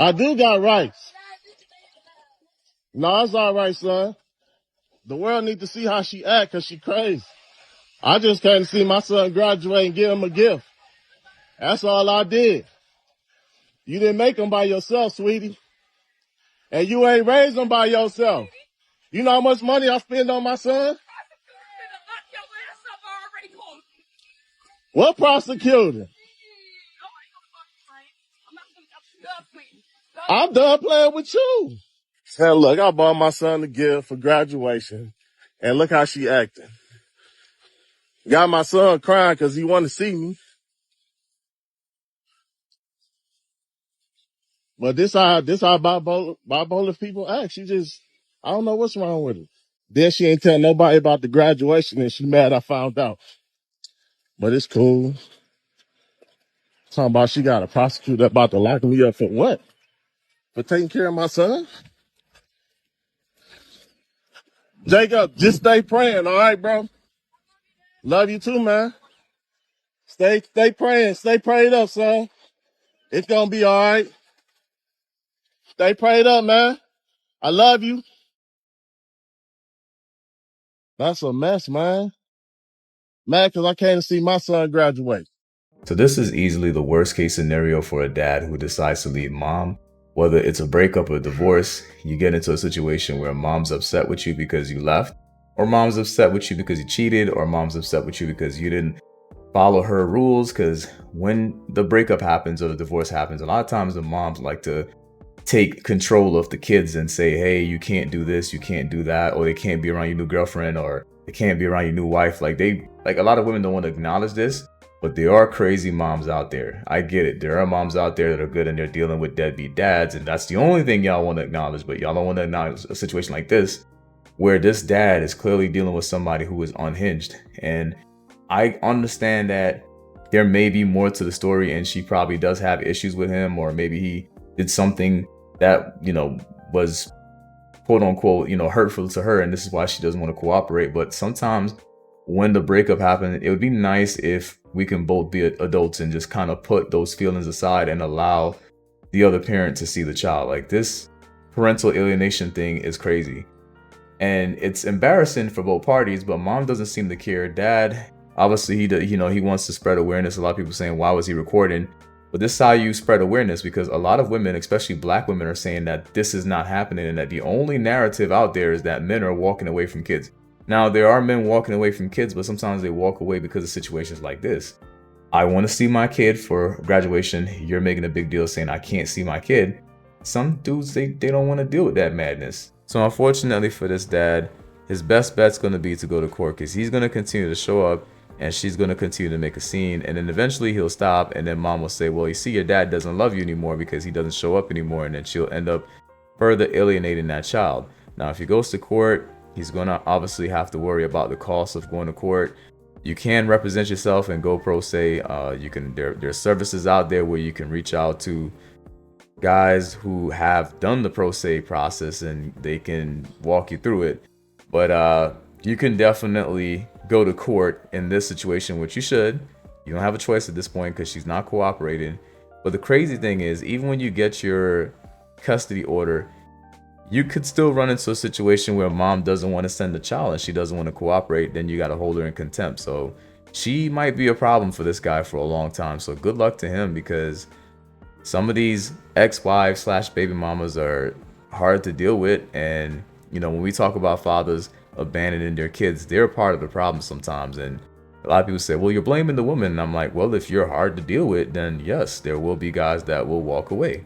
I do got rights. No, it's all right, son. The world need to see how she act because she crazy. I just came to see my son graduate and give him a gift. That's all I did. You didn't make him by yourself, sweetie. And you ain't raised him by yourself. You know how much money I spend on my son? What prosecutor? I'm done playing with you. Now look, I bought my son a gift for graduation. And look how she acting. Got my son crying because he wanted to see me. But this how bipolar people act. I don't know what's wrong with her. Then she ain't tell nobody about the graduation and she mad I found out. But it's cool. Talking about she got a prosecutor about to lock me up for what? For taking care of my son? Jacob, just stay praying, all right, bro? Love you too, man. Stay praying. Stay prayed up, son. It's gonna be all right. Stay prayed up, man. I love you. That's a mess, man. Mad because I came to see my son graduate. So this is easily the worst case scenario for a dad who decides to leave mom. Whether it's a breakup or divorce, you get into a situation where mom's upset with you because you left, or mom's upset with you because you cheated, or mom's upset with you because you didn't follow her rules. Because when the breakup happens or the divorce happens, a lot of times the moms like to take control of the kids and say, hey, you can't do this, you can't do that, or they can't be around your new girlfriend, or they can't be around your new wife. Like a lot of women don't want to acknowledge this, but there are crazy moms out there. I get it. There are moms out there that are good and they're dealing with deadbeat dads, and that's the only thing y'all want to acknowledge. But y'all don't want to acknowledge a situation like this, where this dad is clearly dealing with somebody who is unhinged. And I understand that there may be more to the story, and she probably does have issues with him, or maybe he did something that, was quote unquote, hurtful to her, and this is why she doesn't want to cooperate. But sometimes when the breakup happened, it would be nice if we can both be adults and just kind of put those feelings aside and allow the other parent to see the child. Like, this parental alienation thing is crazy, and it's embarrassing for both parties, but mom doesn't seem to care. Dad, obviously he wants to spread awareness. A lot of people saying, why was he recording? But this is how you spread awareness, because a lot of women, especially black women, are saying that this is not happening and that the only narrative out there is that men are walking away from kids. Now, there are men walking away from kids, but sometimes they walk away because of situations like this. I want to see my kid for graduation. You're making a big deal saying I can't see my kid. Some dudes, they don't want to deal with that madness. So unfortunately for this dad, his best bet's going to be to go to court, because he's going to continue to show up and she's going to continue to make a scene, and then eventually he'll stop, and then mom will say, well, you see, your dad doesn't love you anymore because he doesn't show up anymore, and then she'll end up further alienating that child. Now, if he goes to court, he's going to obviously have to worry about the cost of going to court. You can represent yourself and go pro se. There's services out there where you can reach out to guys who have done the pro se process and they can walk you through it. But you can definitely go to court in this situation, which you should. You don't have a choice at this point because she's not cooperating. But the crazy thing is, even when you get your custody order, you could still run into a situation where mom doesn't want to send the child and she doesn't want to cooperate. Then you got to hold her in contempt. So she might be a problem for this guy for a long time. So good luck to him, because some of these ex-wives / baby mamas are hard to deal with. And when we talk about fathers abandoning their kids, they're part of the problem sometimes. And a lot of people say, well, you're blaming the woman. And I'm like, well, if you're hard to deal with, then yes, there will be guys that will walk away.